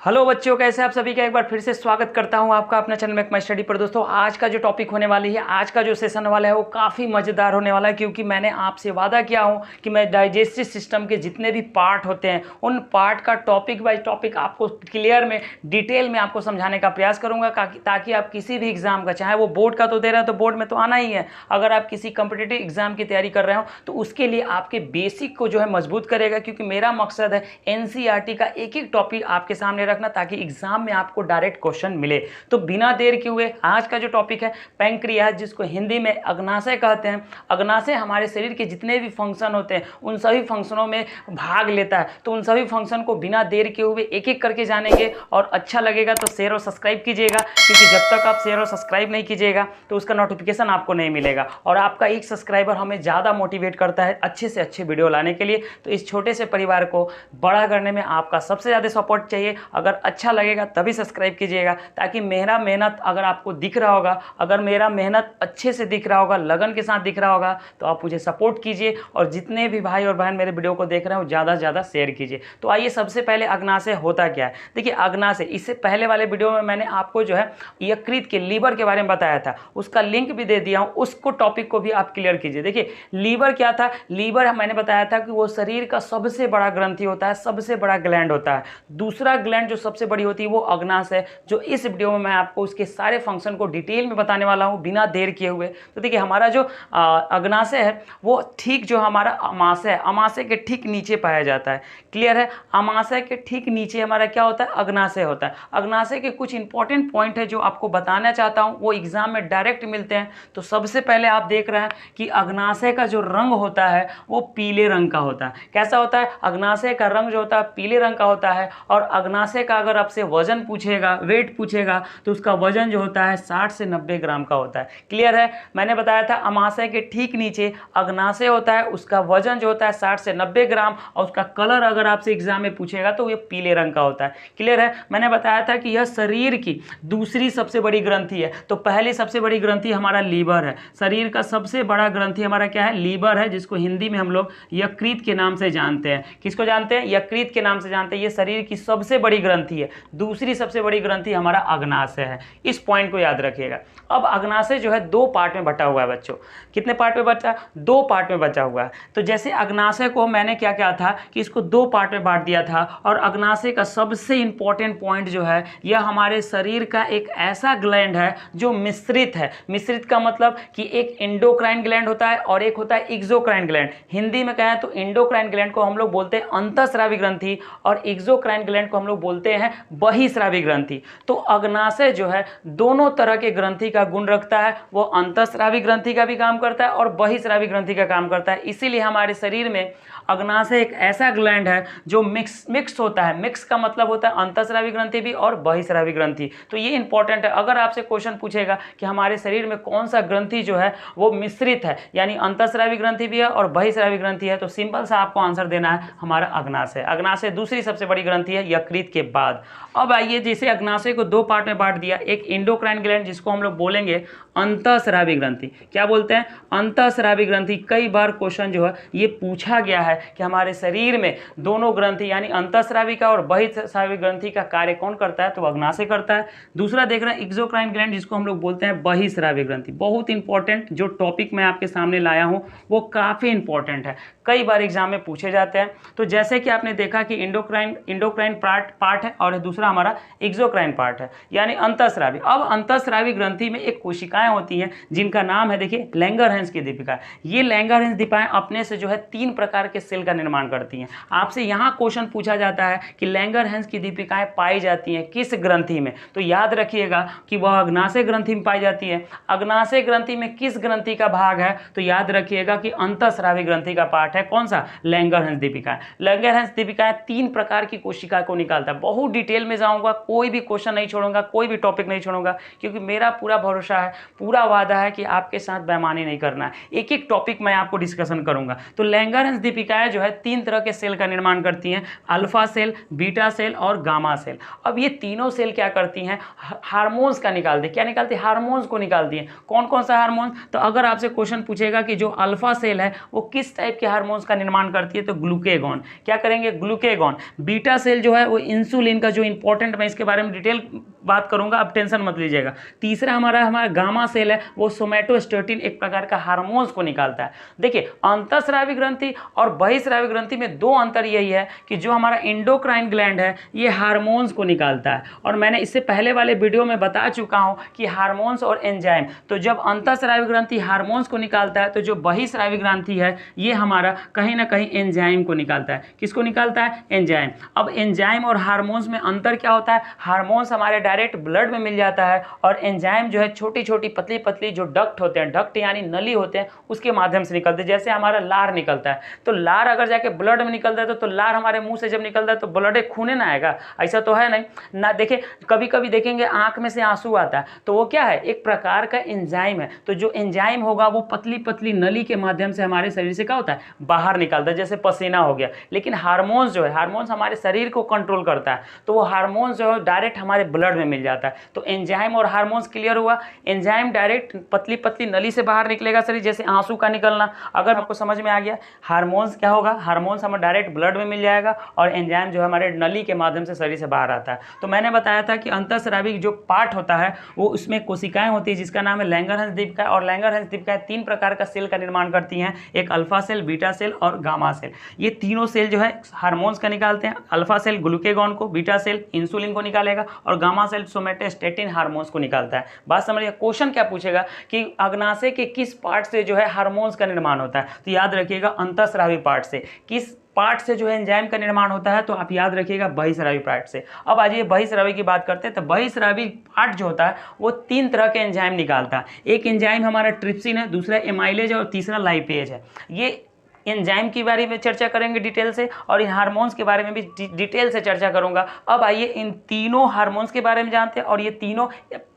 Hello बच्चों, कैसे आप सभी का एक बार फिर से स्वागत करता हूं आपका अपना चैनल मेक माई स्टडी पर। दोस्तों, आज का जो टॉपिक होने वाली है, आज का जो सेशन वाला है वो काफ़ी मज़ेदार होने वाला है, क्योंकि मैंने आपसे वादा किया हूं कि मैं डाइजेस्टिव सिस्टम के जितने भी पार्ट होते हैं उन पार्ट का टॉपिक बाय टॉपिक आपको क्लियर में डिटेल में आपको समझाने का प्रयास करूँगा, ताकि आप किसी भी एग्जाम का, चाहे वो बोर्ड का तो दे रहे हो तो बोर्ड में तो आना ही है, अगर आप किसी कम्पिटिटिव एग्जाम की तैयारी कर रहे हो तो उसके लिए आपके बेसिक को जो है मजबूत करेगा। क्योंकि मेरा मकसद है एनसीईआरटी का एक एक टॉपिक आपके सामने रखना, ताकि एग्जाम में आपको डायरेक्ट क्वेश्चन मिले। तो बिना देर किए हुए आज का जो टॉपिक है पैंक्रियाज, जिसको हिंदी में अग्नाशय कहते हैं। अग्नाशय हमारे शरीर के जितने भी फंक्शन होते हैं उन सभी फंक्शनों में भाग लेता है। तो उन सभी फंक्शन को बिना देर किए हुए एक एक करके जानेंगे, और अच्छा लगेगा तो शेयर और सब्सक्राइब कीजिएगा, क्योंकि जब तक आप शेयर और सब्सक्राइब नहीं कीजिएगा तो उसका नोटिफिकेशन आपको नहीं मिलेगा, और आपका एक सब्सक्राइबर हमें ज़्यादा मोटिवेट करता है अच्छे से अच्छे वीडियो लाने के लिए। तो इस छोटे से परिवार को बड़ा करने में आपका सबसे ज़्यादा सपोर्ट चाहिए। अगर अच्छा लगेगा तभी सब्सक्राइब कीजिएगा, ताकि मेरा मेहनत अगर आपको दिख रहा होगा, अगर मेरा मेहनत अच्छे से दिख रहा होगा, लगन के साथ दिख रहा होगा, तो आप मुझे सपोर्ट कीजिए। और जितने भी भाई और बहन मेरे वीडियो को देख रहे हो ज़्यादा से ज़्यादा शेयर कीजिए। तो आइए, सबसे पहले अग्नाशय होता क्या है। देखिए, अग्नाशय, इससे पहले वाले वीडियो में मैंने आपको जो है यकृत के लीवर के बारे में बताया था, उसका लिंक भी दे दिया हूँ, उसको टॉपिक को भी आप क्लियर कीजिए। देखिए, लीवर क्या था। लीवर मैंने बताया था कि वो शरीर का सबसे बड़ा ग्रंथि होता है, सबसे बड़ा ग्लैंड होता है। दूसरा ग्लैंड जो सबसे बड़ी होती है वो अग्नाशय है, जो इस वीडियो में मैं आपको उसके सारे फंक्शन को डिटेल में बताने वाला हूं बिना देर किए हुए। तो देखिए, हमारा जो अग्नाशय है वो ठीक जो हमारा अमाशय है, अमाशय के ठीक नीचे पाया जाता है। क्लियर है। अमाशय के ठीक नीचे हमारा क्या होता है, अग्नाशय होता है। अग्नाशय के कुछ इंपॉर्टेंट पॉइंट है जो आपको बताना चाहता हूं, वो एग्जाम में डायरेक्ट मिलते हैं। तो सबसे पहले आप देख रहे हैं कि अग्नाशय का जो रंग होता है वो पीले रंग का होता है। कैसा होता है, अग्नाशय का रंग जो होता है पीले रंग का होता है। और अग्नाशय का अगर आपसे वजन पूछेगा, वेट पूछेगा, तो उसका वजन जो होता है 60 से 90 ग्राम का होता है। क्लियर है। मैंने बताया था अमाशय के ठीक नीचे अग्नाशय होता है, उसका वजन जो होता है 60 से 90 ग्राम, और उसका कलर अगर आपसे एग्जाम में पूछेगा तो ये पीले रंग का होता है। क्लियर है। मैंने बताया था कि यह शरीर की दूसरी सबसे बड़ी ग्रंथि है। तो पहली सबसे बड़ी ग्रंथि हमारा लीवर है। शरीर का सबसे बड़ा ग्रंथि हमारा क्या है, लीवर है, जिसको हिंदी में हम लोग यकृत के नाम से जानते हैं। किसको जानते हैं, यकृत के नाम से जानते हैं। ये शरीर की सबसे बड़ी ग्रंथि है। दूसरी सबसे बड़ी ग्रंथि हमारा अग्नाशय है। इस पॉइंट को याद रखिएगा। अब अग्नाशय जो है दो पार्ट में बटा हुआ है बच्चों। कितने पार्ट में बचा, दो पार्ट में बचा हुआ है। तो जैसे अग्नाशय को मैंने क्या किया था कि इसको दो पार्ट में बांट दिया था, और अग्नाशय का सबसे इंपॉर्टेंट पॉइंट जो है, यह हमारे शरीर का एक ऐसा ग्लैंड है जो मिश्रित है। मिश्रित का मतलब कि एक एंडोक्राइन ग्लैंड होता है और एक होता है एक्सोक्राइन ग्लैंड। हिंदी में कहें तो एंडोक्राइन ग्लैंड को हम लोग बोलते हैं अंतःस्रावी ग्रंथि, और एक्सोक्राइन ग्लैंड को हम लोग बोलते हैं बहिस्रावी ग्रंथि। तो अग्नाशय जो है दोनों तरह के ग्रंथि का गुण रखता है। वो अंतःस्रावी ग्रंथि का भी काम करता है और बहिस्रावी ग्रंथि का काम करता है। इसीलिए हमारे शरीर में अग्नाशय एक ऐसा ग्लैंड है जो मिक्स होता है। मिक्स का मतलब होता है अंतःस्रावी ग्रंथि भी और बहिस्रावी ग्रंथि। तो ये इंपॉर्टेंट है। अगर आपसे क्वेश्चन पूछेगा कि हमारे शरीर में कौन सा ग्रंथि जो है वो मिश्रित है, यानी अंतःस्रावी ग्रंथि भी है और बहिस्रावी ग्रंथि है, तो सिंपल सा आपको आंसर देना है हमारा अग्नाशय। अग्नाशय दूसरी सबसे बड़ी ग्रंथि है यकृत के बाद। अब आइए, जैसे अग्नाशय को दो पार्ट में बांट दिया, एक एंडोक्राइन ग्लैंड जिसको हम लोग बोलेंगे अंतःस्रावी ग्रंथि। क्या बोलते हैं, अंतःस्रावी ग्रंथि। कई बार क्वेश्चन जो है ये पूछा गया है कि हमारे शरीर में दोनों ग्रंथि यानी अंतःस्रावी का और बहिस्रावी ग्रंथि का कार्य कौन करता है, तो अग्नाशय करता है। दूसरा देख रहे हैं एक्सोक्राइन ग्लैंड, जिसको हम लोग बोलते हैं बहिस्रावी ग्रंथि। बहुत इंपॉर्टेंट जो टॉपिक मैं आपके सामने लाया हूं वो काफी इंपॉर्टेंट है, कई बार एग्जाम में पूछे जाते हैं। तो जैसे कि आपने देखा कि इंडोक्राइन पार्ट है और दूसरा हमारा एक्सोक्राइन पार्ट है, यानी अंतःस्रावी। अब अंतःस्रावी ग्रंथि में एक कोशिकाएं होती हैं जिनका नाम है, देखिए, लैंगरहैंस की दीपिका। ये लैंगरहैंस दीपिकाएं अपने से जो है 3 प्रकार के सेल का निर्माण करती हैं। आपसे यहाँ क्वेश्चन पूछा जाता है कि लैंगरहैंस की दीपिकाएं पाई जाती हैं किस ग्रंथि में, तो याद रखिएगा कि वह अग्नाशय ग्रंथि में पाई जाती है। अग्नाशय ग्रंथि में किस ग्रंथि का भाग है, तो याद रखिएगा कि अंतःस्रावी ग्रंथि का पार्ट है। कौन सा, लैंगरहैंस दीपिका। लैंगरहैंस दीपिका 3 प्रकार की कोशिका को निकालता है। बहुत डिटेल में जाऊंगा, कोई भी क्वेश्चन नहीं छोड़ूंगा, कोई भी टॉपिक नहीं छोड़ूंगा, क्योंकि मेरा पूरा भरोसा है पूरा वादा है कि आपके साथ बेईमानी नहीं करना है। एक एक टॉपिक मैं आपको डिस्कशन करूंगा। तो लैंगरहंस दीपिकाएं जो है 3 तरह के सेल का निर्माण करती हैं, अल्फा सेल, बीटा सेल और गामा सेल। अब ये तीनों सेल क्या करती हैं, हार्मोन्स का निकालती हैं। क्या निकालती है, हार्मोन्स को निकालती हैं। कौन कौन सा हार्मोन, तो अगर आपसे क्वेश्चन पूछेगा कि जो अल्फा सेल है वो किस टाइप के हार्मोन्स का निर्माण करती है, तो ग्लूकेगॉन, क्या करेंगे, ग्लूकेगॉन। बीटा सेल जो है वो इंसुलिन का, जो इंपॉर्टेंट, मैं इसके बारे में डिटेल बात करूंगा, अब टेंशन मत लीजिएगा। तीसरा हमारा गामा सेल है, वो सोमैटोस्टेटिन एक प्रकार का हार्मोन्स को निकालता है। देखिए अंतःस्रावी ग्रंथि और बहिःस्रावी ग्रंथि में दो अंतर यही है कि जो हमारा एंडोक्राइन ग्लैंड है ये हार्मोन्स को निकालता है, और मैंने इससे पहले वाले वीडियो में बता चुका हूं कि हार्मोन्स और एंजाइम। तो जब अंतःस्रावी ग्रंथि हार्मोन्स को निकालता है तो जो बहिःस्रावी ग्रंथि है ये हमारा कहीं ना कहीं एंजाइम को निकालता है। किसको निकालता है, एंजाइम। अब एंजाइम और हार्मोन्स में अंतर क्या होता है, हार्मोन्स हमारे डायरेक्ट ब्लड में मिल जाता है, और एंजाइम जो है छोटी छोटी पतली पतली जो डक्ट होते हैं, डक्ट यानी नली होते हैं, उसके माध्यम से निकलते हैं। जैसे हमारा लार निकलता है, तो लार अगर जाके ब्लड में निकलता है तो लार हमारे मुंह से जब निकलता है तो ब्लड खूने ना आएगा, ऐसा तो है नहीं ना। देखिए कभी कभी देखेंगे आंख में से आंसू आता है, तो वो क्या है, एक प्रकार का एंजाइम है। तो जो एंजाइम होगा वो पतली पतली नली के माध्यम से हमारे शरीर से क्या होता है, बाहर निकलता है, जैसे पसीना हो गया। लेकिन हार्मोन्स जो है, हार्मोन्स हमारे शरीर को कंट्रोल करता है, तो वो हार्मोन्स जो है डायरेक्ट हमारे ब्लड में मिल जाता है। तो एंजाइम और हार्मोन्स क्लियर हुआ। एंजाइम डायरेक्ट पतली पतली नली से बाहर निकलेगा शरीर, जैसे आंसू का निकलना, अगर आपको समझ में आ गया। हार्मोन्स क्या होगा, हार्मोन्स हमें डायरेक्ट ब्लड में मिल जाएगा, और एंजाइम जो है हमारे नली के माध्यम से शरीर से बाहर आता है। तो मैंने बताया था कि अंतःस्रावी जो पार्ट होता है वो उसमें कोशिकाएं होती है जिसका नाम है लैंगरहंस दीपिका, और लैंगरहंस दीपिकाएं 3 प्रकार का सेल का निर्माण करती हैं, एक अल्फा सेल, बीटा सेल और गामा सेल। ये तीनों सेल जो है हार्मोन्स का निकालते हैं। अल्फा सेल ग्लूकेगॉन को, बीटा सेल इंसुलिन को निकालेगा, और गामा सेल सोमैटोस्टेटिन हार्मोन्स को निकालता है। बात समझिए। क्वेश्चन क्या पूछेगा कि अग्नाशय के किस पार्ट से जो है हार्मोन्स का निर्माण होता है, तो याद रखिएगा अंतःस्रावी पार्ट से। किस पार्ट से जो है एंजाइम का निर्माण होता है, तो आप याद रखिएगा बहिःस्रावी पार्ट से। अब आइए बहिःस्रावी की बात करते हैं। तो बहिःस्रावी पार्ट जो होता है वो 3 तरह के एंजाइम निकालता है। एक एंजाइम हमारा ट्रिप्सिन है, दूसरा एमाइलेज है, और तीसरा लाइपेज है। ये एंजाइम के बारे में चर्चा करेंगे डिटेल से, और इन हार्मोन्स के बारे में भी डिटेल से चर्चा करूंगा। अब आइए इन तीनों हार्मोन्स के बारे में जानते हैं, और ये तीनों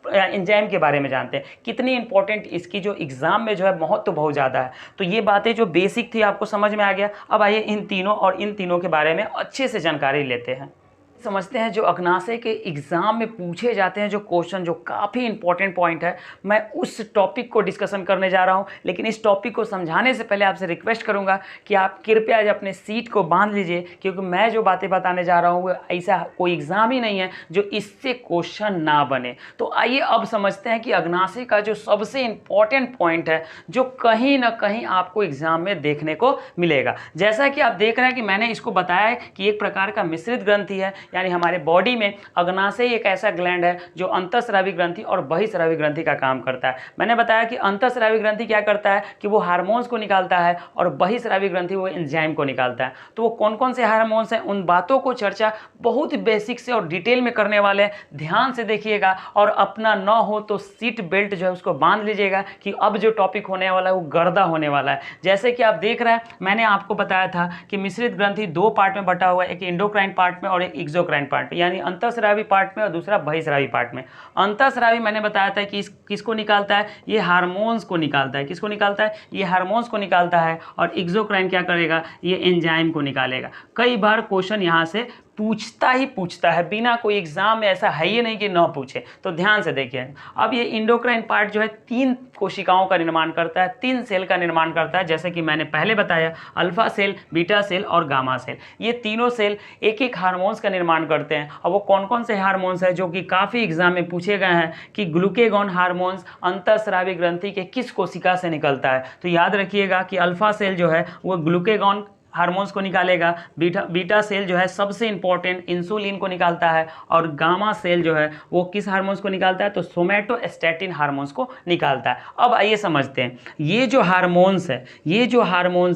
एंजाइम के बारे में जानते हैं। कितनी इंपॉर्टेंट इसकी जो एग्जाम में जो है महत्व तो बहुत ज़्यादा है। तो ये बातें जो बेसिक थी आपको समझ में आ गया। अब आइए इन तीनों के बारे में अच्छे से जानकारी लेते हैं। समझते हैं जो अग्नाशय के एग्ज़ाम में पूछे जाते हैं जो क्वेश्चन, जो काफ़ी इंपॉर्टेंट पॉइंट है, मैं उस टॉपिक को डिस्कशन करने जा रहा हूं। लेकिन इस टॉपिक को समझाने से पहले आपसे रिक्वेस्ट करूंगा कि आप कृपया अपने सीट को बांध लीजिए, क्योंकि मैं जो बातें बताने जा रहा हूं वो ऐसा कोई एग्ज़ाम ही नहीं है जो इससे क्वेश्चन ना बने। तो आइए अब समझते हैं कि अग्नाशय का जो सबसे इंपॉर्टेंट पॉइंट है जो कहीं ना कहीं आपको एग्जाम में देखने को मिलेगा। जैसा कि आप देख रहे हैं कि मैंने इसको बताया है कि एक प्रकार का मिश्रित ग्रंथि है, यानी हमारे बॉडी में अग्नाशय एक ऐसा ग्लैंड है जो अंतःस्रावी ग्रंथि और बहिःस्रावी ग्रंथि का काम करता है। मैंने बताया कि अंतःस्रावी ग्रंथि क्या करता है कि वो हार्मोन्स को निकालता है, और बहिःस्रावी ग्रंथि वो एंजाइम को निकालता है। तो वो कौन कौन से हार्मोन्स हैं, उन बातों को चर्चा बहुत बेसिक से और डिटेल में करने वाले हैं। ध्यान से देखिएगा, और अपना न हो तो सीट बेल्ट जो है उसको बांध लीजिएगा, कि अब जो टॉपिक होने वाला है वो गर्दा होने वाला है। जैसे कि आप देख रहे हैं, मैंने आपको बताया था कि मिश्रित ग्रंथि 2 पार्ट में बटा हुआ है, एक एंडोक्राइन पार्ट में और एक एक्सोक्राइन पार्ट में, यानी अंतःस्रावी पार्ट में और दूसरा बहिःस्रावी पार्ट में। अंतःस्रावी मैंने बताया था कि किसको निकालता है, ये हार्मोन्स को निकालता है। किसको निकालता है, ये हार्मोन्स को निकालता है। और एक्सोक्राइन क्या करेगा, ये एंजाइम को निकालेगा। कई बार क्वेश्चन यहाँ से पूछता है, बिना कोई एग्जाम में ऐसा है ही नहीं कि ना पूछे। तो ध्यान से देखिए। अब ये इंडोक्राइन पार्ट जो है 3 कोशिकाओं का निर्माण करता है, 3 सेल का निर्माण करता है, जैसे कि मैंने पहले बताया, अल्फा सेल, बीटा सेल और गामा सेल। ये तीनों सेल एक एक हार्मोन्स का निर्माण करते हैं। अब वो कौन कौन से हार्मोन्स हैं जो कि काफ़ी एग्जाम में पूछे गए हैं कि ग्लूकेगॉन हार्मोन्स अंतःस्रावी ग्रंथि के किस कोशिका से निकलता है। तो याद रखिएगा कि अल्फा सेल जो है वो ग्लूकेगॉन हार्मोन्स को निकालेगा, बीटा सेल जो है सबसे इंपॉर्टेंट इंसुलिन को निकालता है, और गामा सेल जो है वो किस हार्मोन्स को निकालता है, तो सोमैटोस्टेटिन हार्मोन्स को निकालता है। अब आइए समझते हैं, ये जो हार्मोन्स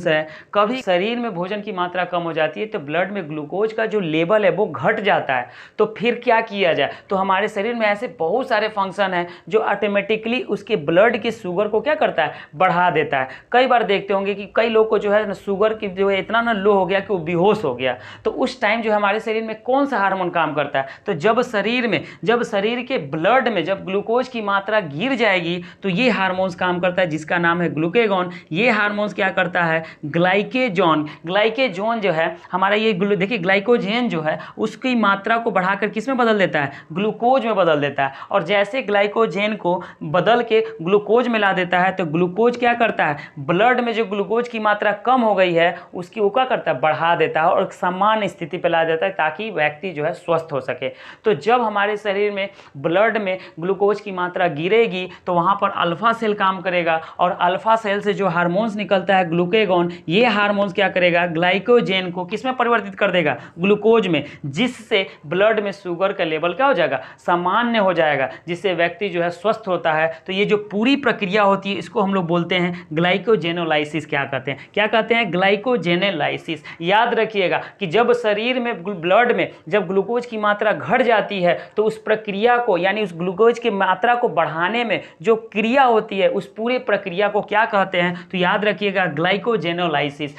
है कभी शरीर में भोजन की मात्रा कम हो जाती है तो ब्लड में ग्लूकोज का जो लेवल है वो घट जाता है। तो फिर क्या किया जाए, तो हमारे शरीर में ऐसे बहुत सारे फंक्शन हैं जो ऑटोमेटिकली उसके ब्लड की शुगर को क्या करता है, बढ़ा देता है। कई बार देखते होंगे कि कई लोग को जो है शुगर की जो है इतना ना लो हो गया कि वो बेहोश हो गया। तो उस टाइम जो हमारे शरीर में कौन सा हार्मोन काम करता है? तो जब शरीर के ब्लड में जब ग्लूकोज की मात्रा गिर जाएगी तो ये हार्मोन्स काम करता है जिसका नाम है ग्लूकेगॉन। ये हार्मोन्स क्या करता है? ग्लाइकेजॉन जो है हमारा ये देखिए ग्लाइकोजेन जो है उसकी मात्रा को बढ़ाकर किस में बदल देता है? ग्लूकोज में बदल देता है। और जैसे ग्लाइकोजेन को बदल के ग्लूकोज में ला देता है तो ग्लूकोज क्या करता है? ब्लड में जो ग्लूकोज की मात्रा कम हो गई है उसकी वो क्या करता है? बढ़ा देता है और सामान्य स्थिति पर ला देता है ताकि व्यक्ति जो है स्वस्थ हो सके। तो जब हमारे शरीर में ब्लड में ग्लूकोज की मात्रा गिरेगी तो वहाँ पर अल्फा सेल काम करेगा और अल्फा सेल से जो हार्मोन्स निकलता है ग्लूकेगॉन, ये हार्मोन्स क्या करेगा? ग्लाइकोजेन को किस में परिवर्तित कर देगा? ग्लूकोज में, जिससे ब्लड में शुगर का लेवल क्या हो जाएगा? सामान्य हो जाएगा, जिससे व्यक्ति जो है स्वस्थ होता है। तो ये जो पूरी प्रक्रिया होती है इसको हम लोग बोलते हैं ग्लाइकोजेनोलाइसिस। क्या कहते हैं? क्या कहते हैं? ग्लाइकोजेनोलाइसिस। याद रखिएगा कि जब शरीर में ब्लड में जब ग्लूकोज की मात्रा घट जाती है तो उस प्रक्रिया को यानी उस ग्लूकोज की मात्रा को बढ़ाने में जो क्रिया होती है उस पूरे प्रक्रिया को क्या कहते हैं? तो याद रखिएगा ग्लाइकोजेनोलाइसिस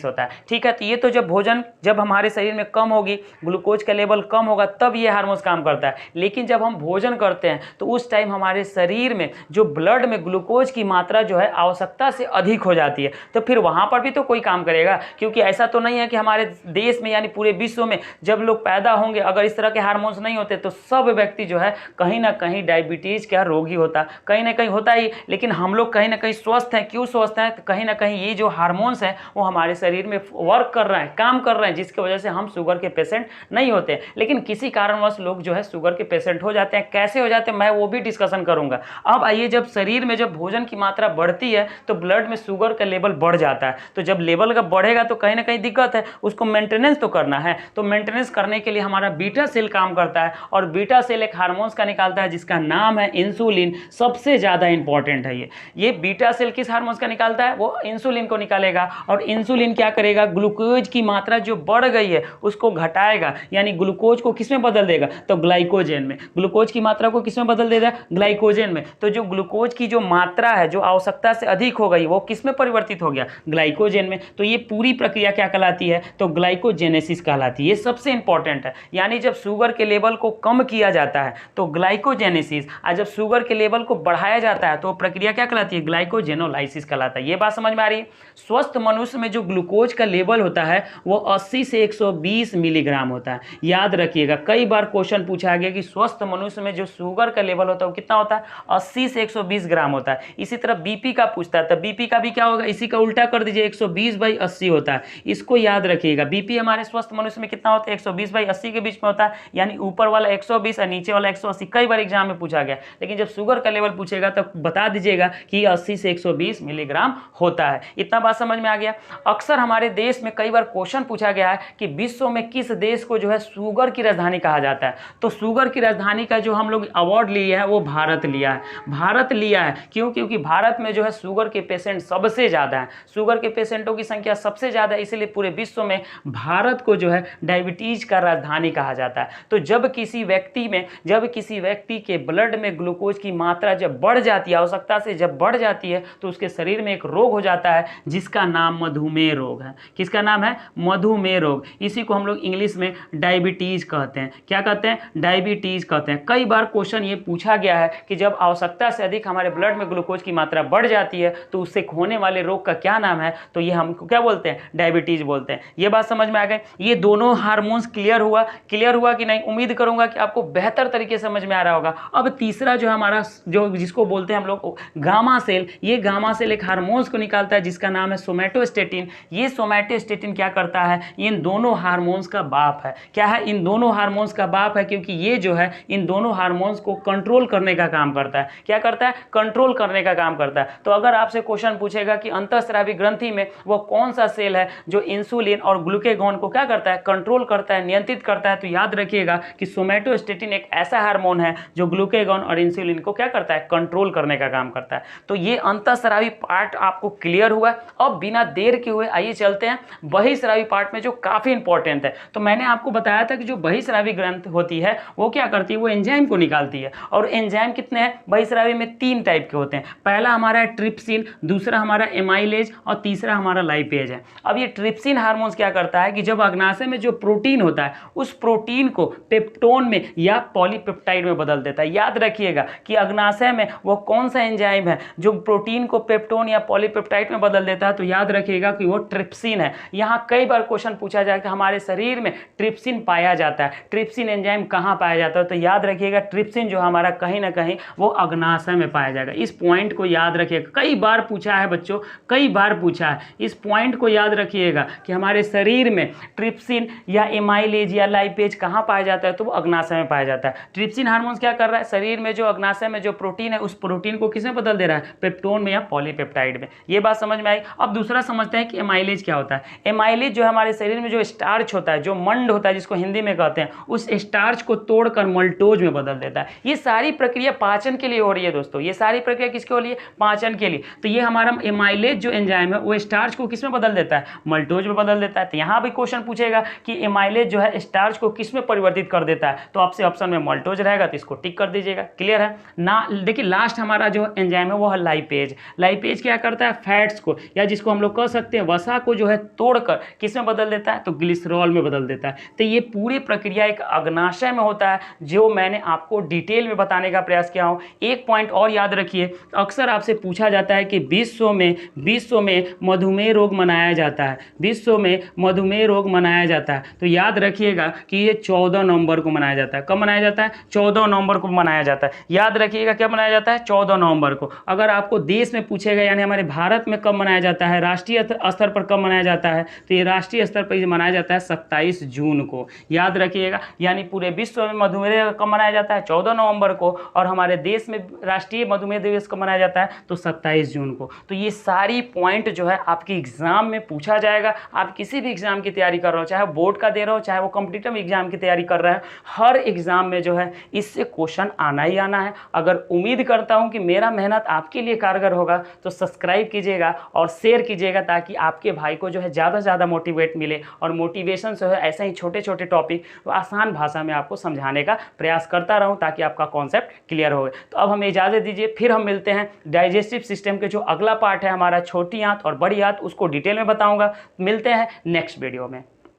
होता है। ठीक है, तो ये तो जब हमारे शरीर में कम होगी, ग्लूकोज का लेवल कम होगा तब ये हार्मोन्स काम करता है। लेकिन जब हम भोजन करते हैं तो उस टाइम हमारे शरीर में जो ब्लड में ग्लूकोज की मात्रा जो है आवश्यकता से अधिक हो जाती है, तो फिर वहां पर भी तो कोई काम करेगा। क्योंकि ऐसा तो नहीं है कि हमारे देश में यानी पूरे विश्व में जब लोग पैदा होंगे अगर इस तरह के हार्मोन्स नहीं होते तो सब व्यक्ति जो है कहीं ना कहीं डायबिटीज का रोगी होता, कहीं ना कहीं होता ही। लेकिन हम लोग कहीं ना कहीं स्वस्थ हैं। क्यों स्वस्थ हैं? तो कहीं ना कहीं ये जो हार्मोन्स हैं वो हमारे शरीर में वर्क कर रहे हैं, काम कर रहे हैं, जिसकी वजह से हम शुगर के पेशेंट नहीं होते। लेकिन किसी कारणवश लोग जो है शुगर के पेशेंट हो जाते हैं। कैसे हो जाते हैं मैं वो भी डिस्कशन करूंगा। अब आइए, जब शरीर में जब भोजन की मात्रा बढ़ती है तो ब्लड में शुगर का लेवल बढ़ जाता है। तो जब लेवल का बढ़ेगा तो कहीं ना कहीं दिक्कत है, उसको मेंटेनेंस तो करना है। तो मेंटेनेंस करने के लिए हमारा बीटा सेल काम करता है और बीटा सेल एक हार्मोन्स का निकालता है जिसका नाम है इंसुलिन। सबसे ज्यादा इंपॉर्टेंट है ये बीटा सेल किस हार्मोन्स का निकालता है? वो इंसुलिन को निकालेगा। और इंसुलिन क्या करेगा? ग्लूकोज की मात्रा जो बढ़ गई है उसको घटाएगा, यानी ग्लूकोज को किस में बदल देगा? तो ग्लाइकोजेन में। ग्लूकोज की मात्रा को किस में बदल देगा? ग्लाइकोजेन में। तो जो ग्लूकोज की जो मात्रा है जो आवश्यकता से अधिक हो गई वो किस में परिवर्तित हो गया? ग्लाइकोजेन में। तो ये पूरी प्रक्रिया क्या कहलाती है? तो ग्लाइकोजेनेसिस कहलाती है। ये सबसे इंपॉर्टेंट है। यानी जब शुगर के लेवल को कम किया जाता है तो ग्लाइकोजेनेसिस, और जब शुगर के लेवल को बढ़ाया जाता है तो प्रक्रिया क्या कहलाती है? ग्लाइकोजेनोलाइसिस कहलाता है। ये बात समझ में आ रही है? स्वस्थ मनुष्य में जो ग्लूकोज का लेवल होता है वो 80 से 120 मिलीग्राम होता है। याद रखिएगा, कई बार क्वेश्चन पूछा गया कि स्वस्थ मनुष्य में जो शुगर का लेवल होता है वो कितना होता है? 80 से 120 ग्राम होता है। इसी तरह बीपी का पूछता है तो बीपी का भी क्या होगा? इसी का उल्टा कर दीजिए, 120/80 होता है। इसको याद रखिएगा। बीपी हमारे स्वस्थ मनुष्य में कितना होता है? 120/80 के बीच में होता है, यानी ऊपर वाला 120 और नीचे वाला 180। कई बार एग्जाम में पूछा गया। लेकिन जब शुगर का लेवल पूछेगा तो बता दीजिएगा कि 80 से 120 मिलीग्राम होता है। इतना बात समझ में आ गया? अक्सर हमारे देश में कई बार क्वेश्चन पूछा गया है कि विश्व में किस देश को जो है शुगर की राजधानी कहा जाता है? तो शुगर की राजधानी का जो हम लोग अवार्ड लिए है वो भारत लिया है। भारत लिया है क्यों? क्योंकि भारत में जो है शुगर के पेशेंट सबसे ज्यादा है। शुगर के पेशेंटों की संख्या सबसे ज्यादा है, इसलिए पूरे विश्व में भारत को जो है डायबिटीज का राजधानी कहा जाता है। तो जब किसी व्यक्ति के ब्लड में ग्लूकोज की मात्रा जब बढ़ जाती है, आवश्यकता से जब बढ़ जाती है, तो उसके शरीर में एक रोग हो जाता है जिसका नाम मधुमेह रोग है। किसका नाम है? मधुमेह रोग। इसी को हम लोग इंग्लिश में डायबिटीज कहते हैं। क्या कहते हैं? डायबिटीज कहते हैं। कई बार क्वेश्चन ये पूछा गया है कि जब आवश्यकता से अधिक हमारे ब्लड में ग्लूकोज की मात्रा बढ़ जाती है तो उससे होने वाले रोग का क्या नाम है? तो ये हमको क्या बोलते हैं? डायबिटीज बोलते हैं। ये बात समझ में आ गई? ये दोनों हार्मोन्स क्लियर हुआ कि नहीं? उम्मीद करूंगा कि आपको बेहतर तरीके से समझ में आ रहा होगा। अब तीसरा जो हमारा जो जिसको बोलते हैं हम लोग गामा सेल, ये गामा सेल एक हार्मोन्स को निकालता है जिसका नाम है सोमैटोस्टेटिन। ये सोमैटोस्टेटिन क्या करता है? इन दोनों हार्मोन्स का बाप है। क्या है? इन दोनों हार्मोन्स का बाप है, क्योंकि ये जो है इन दोनों हार्मोन्स को कंट्रोल करने का काम करता है। क्या करता है? कंट्रोल करने का काम करता है। तो अगर आपसे क्वेश्चन पूछेगा कि अंतःस्रावी ग्रंथि में वो कौन सा सेल है जो इंसुलिन और ग्लूकेगॉन को क्या करता है? कंट्रोल करता है, नियंत्रित करता है, तो याद रखिएगा कि सोमैटोस्टेटिन एक ऐसा हार्मोन है जो ग्लूकेगॉन और इंसुलिन को क्या करता है? कंट्रोल करने का काम करता है। तो ये अंतःस्रावी पार्ट आपको क्लियर हुआ। अब बिना देर के हुए आइए चलते हैं बहिःस्रावी पार्ट में जो काफी इंपॉर्टेंट है। तो मैंने आपको बताया था कि जो बहिःस्रावी ग्रंथि होती है वो क्या करती है? वो एंजाइम को निकालती है। और एंजाइम कितने हैं बहिःस्रावी में? 3 टाइप के होते हैं। पहला हमारा है ट्रिप्सिन, दूसरा हमारा एमाइलेज और तीसरा हमारा लाइपेज है। अब ये ट्रिप्सिन हार्मोन्स क्या करता है कि जब अग्नाशय में जो प्रोटीन होता है उस प्रोटीन को पेप्टोन में या पॉलीपेप्टाइड में बदल देता है। याद रखिएगा कि अग्नाशय में वो कौन सा एंजाइम है जो प्रोटीन को पेप्टोन या पॉलीपेप्टाइड में बदल देता है, तो याद रखिएगा कि वो ट्रिप्सिन है। यहाँ कई बार क्वेश्चन पूछा जाए कि हमारे शरीर में ट्रिप्सिन पाया जाता है, ट्रिप्सिन एंजाइम कहाँ पाया जाता है, तो याद रखिएगा ट्रिप्सिन जो हमारा कहीं ना कहीं वो अग्नाशय में पाया जाएगा। इस पॉइंट को याद रखिएगा, कई बार पूछा है बच्चों, कई बार पूछा है। इस पॉइंट को याद रखिएगा कि हमारे शरीर में ट्रिप्सिन या एमाइलेज या लाइपेज कहाँ पाया जाता है, तो वो अग्नाशय में पाया जाता है। ट्रिप्सिन हार्मोन क्या कर रहा है, शरीर में जो अग्नाशय में जो प्रोटीन है उस प्रोटीन को किसमें बदल दे रहा है, पेप्टोन में या पॉलीपेप्टाइड में। ये बात समझ में आई। अब दूसरा समझते हैं कि एमाइलेज क्या होता है। एमाइलेज जो है हमारे शरीर में जो स्टार्च होता है, जो मंड होता है जिसको हिंदी में कहते हैं, उस स्टार्च को तोड़कर मल्टोज में बदल देता है। ये सारी प्रक्रिया पाचन के लिए हो रही है दोस्तों, ये सारी प्रक्रिया किसके हो रही है, पाचन के लिए। तो ये हमारा एमाइलेज जो एंजाइम है वो स्टार्च को किसमें बदल देता है, मल्टोज में बदल देता है। तो यहाँ भी क्वेश्चन पूछेगा कि एमाइलेज जो है स्टार्च को किसमें परिवर्तित कर देता है, तो आपसे ऑप्शन में मल्टोज रहेगा, तो इसको टिक कर दीजिएगा। क्लियर है ना। देखिए लास्ट हमारा जो एंजाइम है वो है लाइपेज। लाइपेज क्या करता है, फैट्स को या जिसको हम लोग कह सकते हैं वसा को जो है तोड़कर किसमें बदल देता है, तो ग्लिसरॉल में बदल देता है। तो ये पूरी प्रक्रिया एक अग्नाशय में होता है जो मैंने आपको डिटेल में बताने का प्रयास किया हूँ। एक पॉइंट और याद रखिए, अक्सर आपसे पूछा जाता है कि विश्व में मधुमेह रोग मनाया जाता है, विश्व में मधुमेह रोग मनाया जाता है। तो याद रखिएगा कि ये 14 नवंबर को मनाया जाता है। कब मनाया जाता है, 14 नवंबर को मनाया जाता है। याद रखिएगा क्या मनाया जाता है, 14 नवंबर को। अगर आपको देश में पूछेगा यानी हमारे भारत में कब मनाया जाता है, राष्ट्रीय स्तर पर कब मनाया जाता है, तो ये राष्ट्रीय स्तर पर मनाया जाता है 27 जून को। याद रखिएगा, यानी पूरे विश्व में मधुमेह कब मनाया जाता है, 14 नवंबर को, और हमारे देश में राष्ट्रीय मधुमेह दिवस कब मनाया जाता है, तो 27 जून को। तो ये सारी पॉइंट जो है आपकी एग्जाम में पूछा जाएगा। आप किसी भी एग्जाम की तैयारी कर रहे हो, चाहे बोर्ड का दे रहे हो, चाहे वो कॉम्पिटिटिव एग्जाम की तैयारी कर रहे हैं, हर एग्जाम में जो है इससे क्वेश्चन आना ही आना है। अगर उम्मीद करता हूं कि मेरा मेहनत आपके लिए कारगर होगा तो सब्सक्राइब कीजिएगा और शेयर कीजिएगा ताकि आपके भाई को जो है ज़्यादा से ज़्यादा मोटिवेट मिले, और मोटिवेशन जो है ऐसे ही छोटे छोटे टॉपिक आसान भाषा में आपको समझाने का प्रयास करता रहूं ताकि आपका कॉन्सेप्ट क्लियर हो। तो अब हमें इजाज़त दीजिए, फिर हम मिलते हैं डाइजेस्टिव सिस्टम के जो अगला पार्ट है हमारा छोटी आंत और बड़ी आंत, उसको डिटेल में बताऊंगा। मिलते हैं नेक्स्ट वीडियो में।